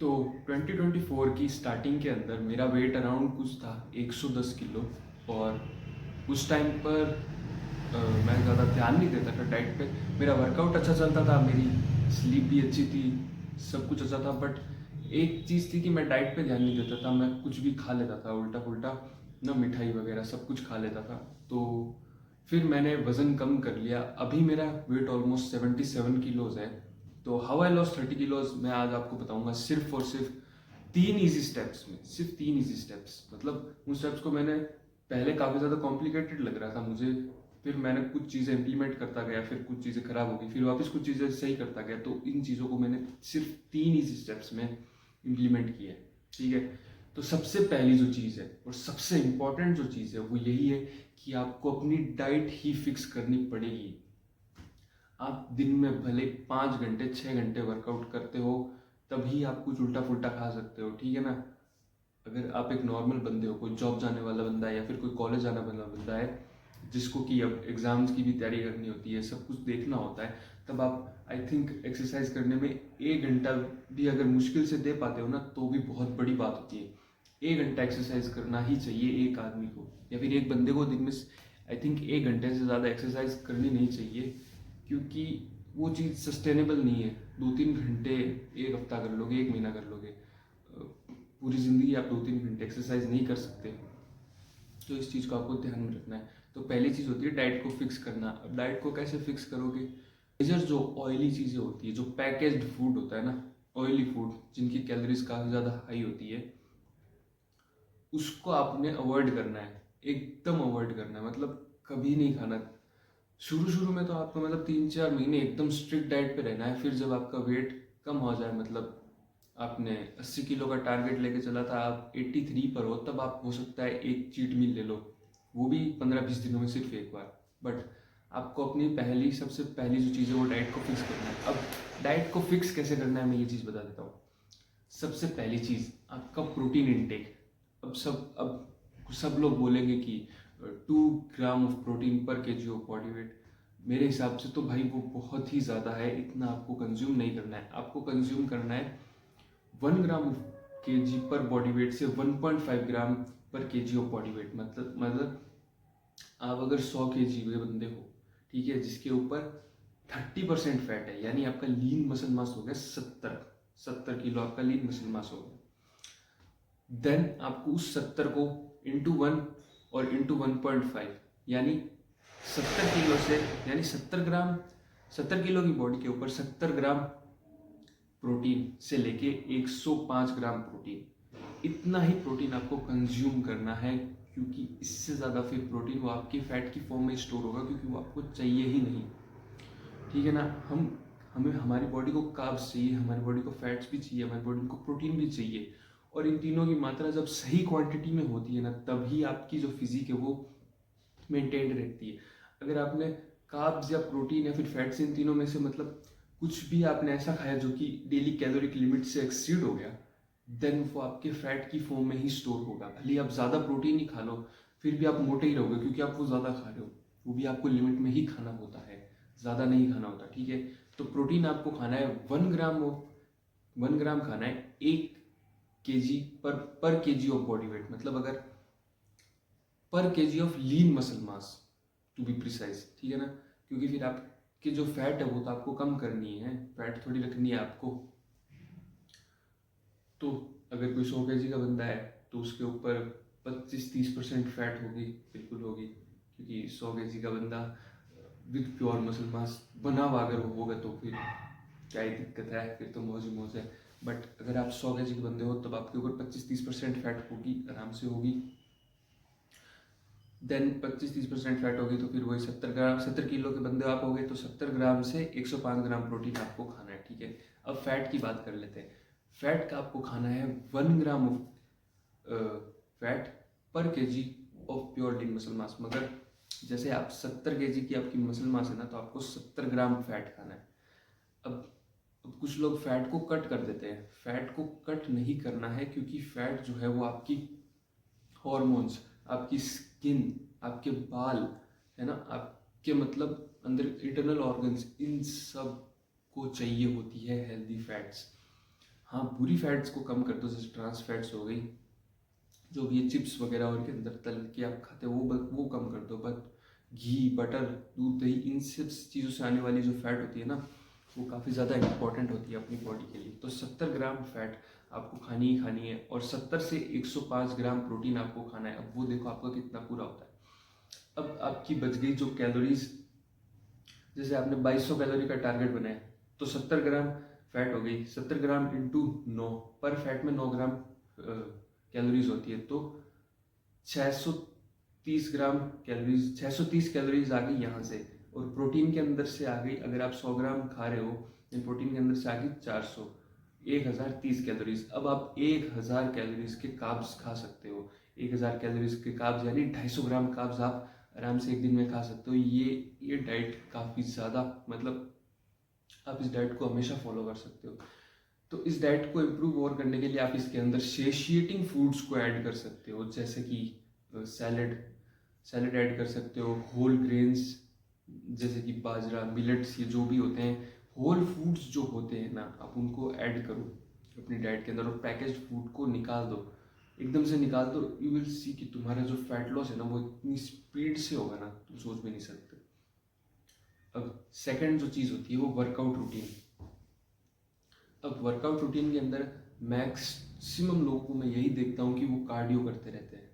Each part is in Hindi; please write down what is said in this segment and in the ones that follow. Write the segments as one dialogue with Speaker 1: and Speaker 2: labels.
Speaker 1: तो 2024 की स्टार्टिंग के अंदर मेरा वेट अराउंड कुछ था 110 किलो। और उस टाइम पर मैं ज़्यादा ध्यान नहीं देता था डाइट पे। मेरा वर्कआउट अच्छा चलता था, मेरी स्लीप भी अच्छी थी, सब कुछ अच्छा था। बट एक चीज़ थी कि मैं डाइट पे ध्यान नहीं देता था, मैं कुछ भी खा लेता था उल्टा पुल्टा ना, मिठाई वगैरह सब कुछ खा लेता था। तो फिर मैंने वज़न कम कर लिया। अभी मेरा वेट ऑलमोस्ट 77 किलोज़ है। तो हाउ आई लॉस 30 किलोज़ मैं आज आपको बताऊंगा, सिर्फ और सिर्फ 3 इजी स्टेप्स में। सिर्फ 3 इजी स्टेप्स, मतलब उन स्टेप्स को मैंने पहले काफ़ी ज़्यादा कॉम्प्लिकेटेड लग रहा था मुझे, फिर मैंने कुछ चीज़ें इंप्लीमेंट करता गया, फिर कुछ चीज़ें खराब हो गई, फिर वापस कुछ चीज़ें सही करता गया। तो इन चीज़ों को मैंने सिर्फ 3 इजी स्टेप्स में इम्प्लीमेंट किया है। ठीक है। तो सबसे पहली जो चीज़ है और सबसे इम्पॉर्टेंट जो चीज़ है वो यही है कि आपको अपनी डाइट ही फिक्स करनी पड़ेगी। आप दिन में भले 5 घंटे 6 घंटे वर्कआउट करते हो, तभी आप कुछ उल्टा पुल्टा खा सकते हो। ठीक है ना। अगर आप एक नॉर्मल बंदे हो, कोई जॉब जाने वाला बंदा है या फिर कोई कॉलेज जाने वाला बंदा है, जिसको कि अब एग्ज़ाम्स की भी तैयारी करनी होती है, सब कुछ देखना होता है, तब आप आई थिंक एक्सरसाइज करने में 1 घंटा भी अगर मुश्किल से दे पाते हो ना, तो भी बहुत बड़ी बात होती है। 1 घंटा एक्सरसाइज करना ही चाहिए एक आदमी को, या फिर एक बंदे को दिन में आई थिंक 1 घंटे से ज़्यादा एक्सरसाइज करनी नहीं चाहिए, क्योंकि वो चीज़ सस्टेनेबल नहीं है। 2-3 घंटे एक हफ्ता कर लोगे, एक महीना कर लोगे, पूरी ज़िंदगी आप 2-3 घंटे एक्सरसाइज नहीं कर सकते। तो इस चीज़ को आपको ध्यान में रखना है। तो पहली चीज़ होती है डाइट को फिक्स करना। अब डाइट को कैसे फिक्स करोगे? मेजर जो ऑयली चीज़ें होती है, जो पैकेज्ड फूड होता है ना, ऑयली फूड जिनकी कैलोरीज काफ़ी ज़्यादा हाई होती है, उसको आपने अवॉइड करना है, एकदम अवॉइड करना है। मतलब कभी नहीं खाना। शुरू शुरू में तो आपको मतलब 3-4 महीने एकदम स्ट्रिक्ट डाइट पे रहना है। फिर जब आपका वेट कम हो जाए, मतलब आपने 80 किलो का टारगेट लेके चला था, आप 83 पर हो, तब आप हो सकता है एक चीट मील ले लो, वो भी 15-20 दिनों में सिर्फ एक बार। बट आपको अपनी सबसे पहली जो चीज़ है वो डाइट को फिक्स करना है। अब डाइट को फिक्स कैसे करना है, मैं ये चीज़ बता देता हूँ। सबसे पहली चीज़ आपका प्रोटीन इनटेक। अब सब लोग बोलेंगे कि 2 ग्राम ऑफ प्रोटीन पर केजी ऑफ बॉडी वेट। मेरे हिसाब से तो भाई वो बहुत ही ज़्यादा है, इतना आपको कंज्यूम नहीं करना है। आपको कंज्यूम करना है 1 ग्राम के जी पर बॉडी वेट से 1.5 ग्राम पर K G of body weight. मतलब आप अगर 100 kg के बंदे हो, ठीक है, जिसके ऊपर 30% फैट है, यानी आपका लीन मसल मास हो गया 70 किलो आपका लीन मसल मास हो गया। देन आपको उस 70 को ×1 और ×1.5, यानी 70 किलो से, यानी 70 ग्राम, 70 किलो की बॉडी के ऊपर 70 ग्राम प्रोटीन से लेके 105 ग्राम प्रोटीन, इतना ही प्रोटीन आपको कंज्यूम करना है। क्योंकि इससे ज़्यादा फिर प्रोटीन वो आपके फैट की फॉर्म में स्टोर होगा, क्योंकि वो आपको चाहिए ही नहीं। ठीक है ना। हमें हमारी बॉडी को कार्ब्स चाहिए, हमारी बॉडी को फैट्स भी चाहिए, हमारी बॉडी को प्रोटीन भी चाहिए। और इन तीनों की मात्रा जब सही क्वांटिटी में होती है ना, तभी आपकी जो फिजिक है वो मेंटेन्ड रहती है। अगर आपने कार्ब्स या प्रोटीन या फिर फैट्स, इन तीनों में से मतलब कुछ भी आपने ऐसा खाया जो कि डेली कैलोरिक लिमिट से एक्सीड हो गया, देन वो आपके फैट की फॉर्म में ही स्टोर होगा। भले आप ज़्यादा प्रोटीन ही खा लो, फिर भी आप मोटे ही रहोगे, क्योंकि आप वो ज़्यादा खा रहे हो। वो भी आपको लिमिट में ही खाना होता है, ज़्यादा नहीं खाना होता। ठीक है। तो प्रोटीन आपको खाना है 1 ग्राम खाना है 1 kg पर K G of body weight. मतलब अगर per K G of lean muscle mass, to be precise. ठीक है ना। क्योंकि फिर आपकी जो फैट है वो तो आपको कम करनी है, फैट थोड़ी रखनी है आपको। तो अगर कोई 100 kg का बंदा है, तो उसके ऊपर 25-30% फैट होगी, बिल्कुल होगी। क्योंकि 100 kg का बंदा विद प्योर मसल मास बना हुआ अगर वो होगा, तो फिर क्या ही दिक्कत है, फिर तो मौज ही मौज है। बट अगर आप 100 kg के बंदे हो, तब आपके ऊपर 25-30% फैट होगी, आराम से होगी। देन 25-30% फैट होगी, तो फिर वही 70 ग्राम, 70 किलो के बंदे आप हो गए, तो 70 ग्राम से 105 ग्राम प्रोटीन आपको खाना है। ठीक है। अब फैट की बात कर लेते हैं। फैट का आपको खाना है 1 ग्राम fat per K G of pure lean muscle mass. मगर जैसे आप 70 kg की आपकी मसल मास है ना, तो आपको 70 ग्राम फैट खाना है। अब अब कुछ लोग फैट को कट कर देते हैं। फैट को कट नहीं करना है, क्योंकि फैट जो है वो आपकी हॉर्मोन्स, आपकी स्किन, आपके बाल, है ना, आपके मतलब अंदर इंटरनल ऑर्गन्स, इन सब को चाहिए होती है हेल्दी फैट्स। हाँ, बुरी फैट्स को कम कर दो, जैसे ट्रांस फैट्स हो गई, जो भी ये चिप्स वगैरह और के अंदर तल के आप खाते हो वो कम कर दो। बट घी, बटर, दूध, दही, इन सब चीज़ों से आने वाली जो फैट होती है ना, वो काफ़ी ज़्यादा इंपॉर्टेंट होती है अपनी बॉडी के लिए। तो 70 ग्राम फैट आपको खानी ही खानी है, और 70 से 105 ग्राम प्रोटीन आपको खाना है। अब वो देखो आपका कितना पूरा होता है। अब आपकी बच गई जो कैलोरीज, जैसे आपने 2200 कैलोरी का टारगेट बनाया, तो 70 ग्राम फैट हो गई, 70 ग्राम इंटू 9, पर फैट में 9 ग्राम कैलोरीज होती है, तो 630 ग्राम कैलोरीज, 630 कैलोरीज आ गई यहाँ से। और प्रोटीन के अंदर से आ गई, अगर आप 100 ग्राम खा रहे हो, प्रोटीन के अंदर से आ गई 400, 1030 कैलोरीज। अब आप 1000 कैलोरीज के कार्ब्स खा सकते हो। 1000 कैलोरीज के कार्ब्स यानी 250 ग्राम कार्ब्स आप आराम से एक दिन में खा सकते हो। ये डाइट काफ़ी ज़्यादा, मतलब आप इस डाइट को हमेशा फॉलो कर सकते हो। तो इस डाइट को इम्प्रूव और करने के लिए आप इसके अंदर सेशिएटिंग फूड्स को ऐड कर सकते हो, जैसे कि सैलड ऐड कर सकते हो, होल ग्रेन्स जैसे कि बाजरा, मिलेट्स, ये जो भी होते हैं होल फूड्स जो होते हैं ना, आप उनको ऐड करो अपनी डाइट के अंदर। और पैकेज्ड फूड को निकाल दो, एकदम से निकाल दो। यू विल सी कि तुम्हारा जो फैट लॉस है ना, वो इतनी स्पीड से होगा ना, तुम सोच भी नहीं सकते। अब सेकंड जो चीज़ होती है वो वर्कआउट रूटीन। अब वर्कआउट रूटीन के अंदर मैक्सिमम लोगों को मैं यही देखता हूँ कि वो कार्डियो करते रहते हैं।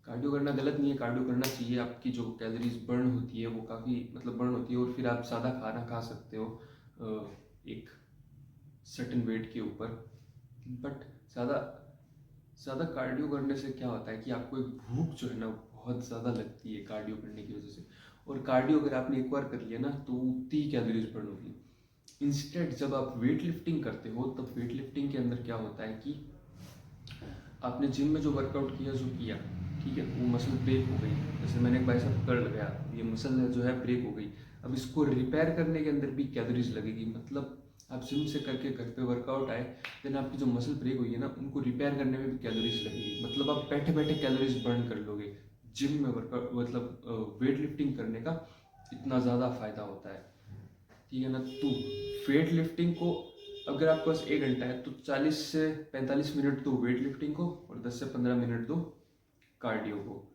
Speaker 1: कार्डियो करना गलत नहीं है, कार्डियो करना चाहिए। आपकी जो कैलोरीज बर्न होती है वो काफ़ी, मतलब बर्न होती है, और फिर आप ज़्यादा खाना खा सकते हो एक सर्टेन वेट के ऊपर। बट ज़्यादा ज़्यादा कार्डियो करने से क्या होता है कि आपको एक भूख जो है ना बहुत ज़्यादा लगती है कार्डियो करने की वजह से। और कार्डियो अगर आपने एक बार कर लिया ना, तो उतनी ही कैलोरीज बर्न होगी। इंस्टेड जब आप वेट लिफ्टिंग करते हो, तब वेट लिफ्टिंग के अंदर क्या होता है कि आपने जिम में जो वर्कआउट किया, जो किया, ठीक है, वो मसल ब्रेक हो गई। जैसे मैंने एक बाइसेप कर लगाया, ये मसल जो है ब्रेक हो गई। अब इसको रिपेयर करने के अंदर भी कैलोरीज लगेगी। मतलब आप जिम से करके घर पे वर्कआउट आए, देन आपकी जो मसल ब्रेक हुई है ना, उनको रिपेयर करने में भी कैलोरीज लगेगी। मतलब आप बैठे बैठे कैलोरीज बर्न कर लोगे। जिम में वर्कआउट, मतलब वेट लिफ्टिंग करने का इतना ज़्यादा फायदा होता है, ठीक है ना। तो वेट लिफ्टिंग को, अगर आपके पास 1 घंटा है, तो 40 से 45 मिनट दो वेट लिफ्टिंग को, और 10 से 15 मिनट दो कार्डियो को।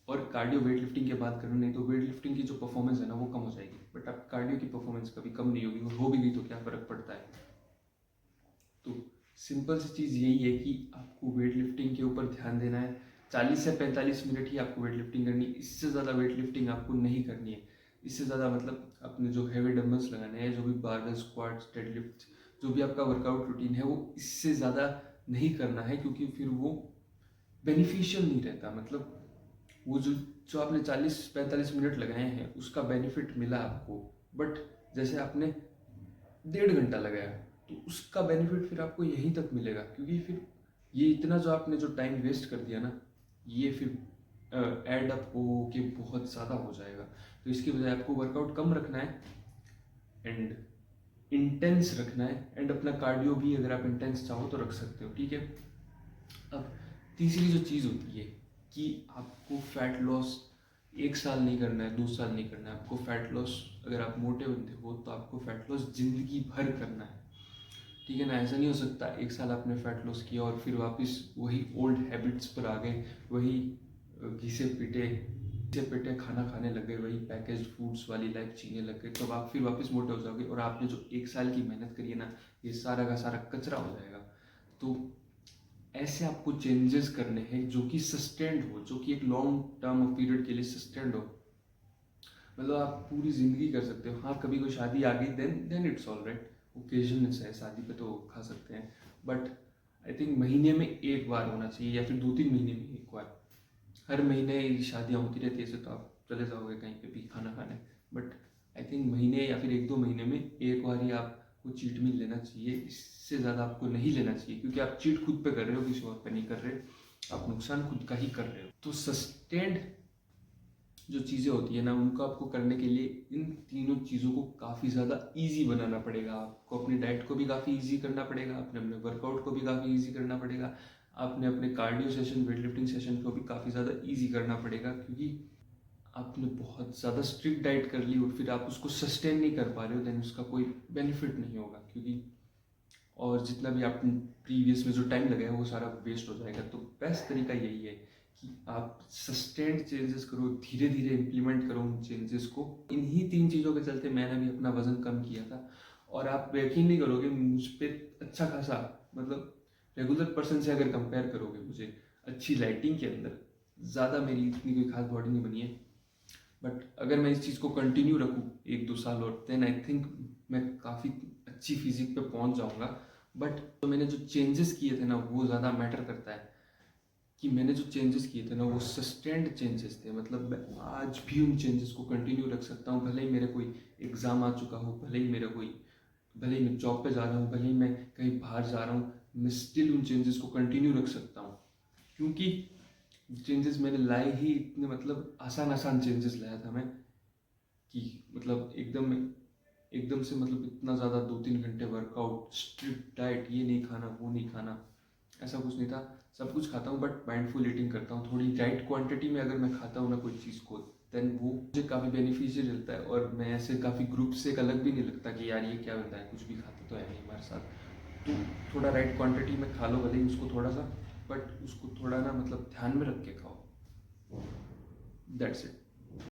Speaker 1: और कार्डियो वेट लिफ्टिंग के बाद करो, नहीं तो वेट लिफ्टिंग की जो परफॉर्मेंस है ना वो कम हो जाएगी, बट आप कार्डियो की परफॉर्मेंस कभी कम नहीं होगी, और हो भी गई तो क्या फ़र्क पड़ता है। तो सिंपल सी चीज़ यही है कि आपको वेट लिफ्टिंग के ऊपर ध्यान देना है। 40 से 45 मिनट ही आपको वेट लिफ्टिंग करनी है, इससे ज़्यादा वेट लिफ्टिंग आपको नहीं करनी है। इससे ज़्यादा, मतलब अपने जो हैवी डंबल्स लगाने हैं, जो भी बारबेल, स्क्वाट्स, डेडलिफ्ट, जो भी आपका वर्कआउट रूटीन है, वो इससे ज़्यादा नहीं करना है, क्योंकि फिर वो बेनिफिशियल नहीं रहता। मतलब वो जो जो आपने 40-45 मिनट लगाए हैं, उसका बेनिफिट मिला आपको, बट जैसे आपने 1.5 घंटा लगाया, तो उसका बेनिफिट फिर आपको यहीं तक मिलेगा, क्योंकि फिर ये इतना जो आपने जो टाइम वेस्ट कर दिया ना, ये फिर एड अप हो के बहुत ज़्यादा हो जाएगा। तो इसकी बजाय आपको वर्कआउट कम रखना है एंड इंटेंस रखना है, एंड अपना कार्डियो भी अगर आप इंटेंस चाहो तो रख सकते हो, ठीक है। अब तीसरी जो चीज़ होती है कि आपको फैट लॉस 1 साल नहीं करना है, 2 साल नहीं करना है। आपको फैट लॉस, अगर आप मोटे बंदे हो तो आपको फैट लॉस जिंदगी भर करना है, ठीक है ना। ऐसा नहीं हो सकता 1 साल आपने फैट लॉस किया और फिर वापस वही ओल्ड हैबिट्स पर आ गए, वही घिसे पिटे खाना खाने लग गए, वही पैकेज्ड फूड्स वाली लाइफ जीने लग गए, तो आप फिर वापस मोटे हो जाओगे, और आपने जो 1 साल की मेहनत करी है ना, ये सारा का सारा कचरा हो जाएगा। तो ऐसे आपको चेंजेस करने हैं जो कि सस्टेंड हो, जो कि एक लॉन्ग टर्म पीरियड के लिए सस्टेंड हो। मतलब आप पूरी ज़िंदगी कर सकते हो। हाँ, कभी कोई शादी आ गई, then it's all right, occasion है, शादी पे तो खा सकते हैं, बट आई थिंक महीने में एक बार होना चाहिए, या फिर 2-3 महीने में एक बार। हर महीने शादियाँ होती रहती है, ऐसे तो आप चले जाओगे कहीं पे भी खाना खाने, बट आई थिंक महीने या फिर 1-2 महीने में एक बार ही आपको चीट मील लेना चाहिए। इससे ज़्यादा आपको नहीं लेना चाहिए, क्योंकि आप चीट खुद पे कर रहे हो, किसी और पे नहीं कर रहे, आप नुकसान खुद का ही कर रहे हो। तो सस्टेन्ड जो चीज़ें होती है ना, उनको आपको करने के लिए इन तीनों चीज़ों को काफ़ी ज़्यादा इजी बनाना पड़ेगा। आपको अपनी डाइट को भी काफ़ी इजी करना पड़ेगा, अपने वर्कआउट को भी काफ़ी इजी करना पड़ेगा, आपने अपने cardio session, weight lifting session को भी काफ़ी ज़्यादा इजी करना पड़ेगा, क्योंकि आपने बहुत ज़्यादा स्ट्रिक्ट डाइट कर ली और फिर आप उसको सस्टेन नहीं कर पा रहे हो, देन उसका कोई बेनिफिट नहीं होगा। क्योंकि और जितना भी आपने प्रीवियस में जो टाइम लगाया वो सारा वेस्ट हो जाएगा। तो बेस्ट तरीका यही है कि आप सस्टेंड चेंजेस करो, धीरे धीरे इम्प्लीमेंट करो उन चेंजेस को। इन्हीं 3 चीज़ों के चलते मैंने भी अपना वज़न कम किया था, और आप यकीन नहीं करोगे मुझ पर अच्छा खासा, मतलब रेगुलर पर्सन से अगर कंपेयर करोगे मुझे अच्छी लाइटिंग के अंदर, ज़्यादा मेरी इतनी कोई खास बॉडी नहीं बनी है। बट अगर मैं इस चीज़ को कंटिन्यू रखूँ 1-2 साल और, देन आई थिंक मैं काफ़ी अच्छी फिजिक पे पहुंच जाऊंगा। बट तो मैंने जो चेंजेस किए थे ना वो ज़्यादा मैटर करता है, कि मैंने जो चेंजेस किए थे ना वो सस्टेंड चेंजेस थे। मतलब मैं आज भी उन चेंजेस को कंटिन्यू रख सकता हूँ, भले ही मेरे कोई एग्ज़ाम आ चुका हो, भले ही मैं जॉब पे जा रहा हूँ, भले ही मैं कहीं बाहर जा रहा हूँ, मैं स्टिल उन चेंजेस को कंटिन्यू रख सकता हूँ। क्योंकि चेंजेस मैंने लाए ही इतने, मतलब आसान आसान चेंजेस लाया था मैं, कि मतलब एकदम एकदम से, मतलब इतना ज़्यादा 2-3 घंटे वर्कआउट, स्ट्रिक्ट डाइट, ये नहीं खाना वो नहीं खाना, ऐसा कुछ नहीं था। सब कुछ खाता हूँ बट माइंडफुल ईटिंग करता हूँ, थोड़ी राइट क्वांटिटी में अगर मैं खाता हूँ ना कोई चीज़ को, देन वो मुझे काफ़ी बेनिफिशियल रहता है। और मैं ऐसे काफ़ी ग्रुप से एक अलग भी नहीं लगता कि यार ये क्या होता है, कुछ भी खाता तो है नहीं हमारे साथ। तो थोड़ा राइट क्वांटिटी में खा लो, भले ही उसको थोड़ा सा, बट उसको थोड़ा ना मतलब ध्यान में रख के खाओ। That's it.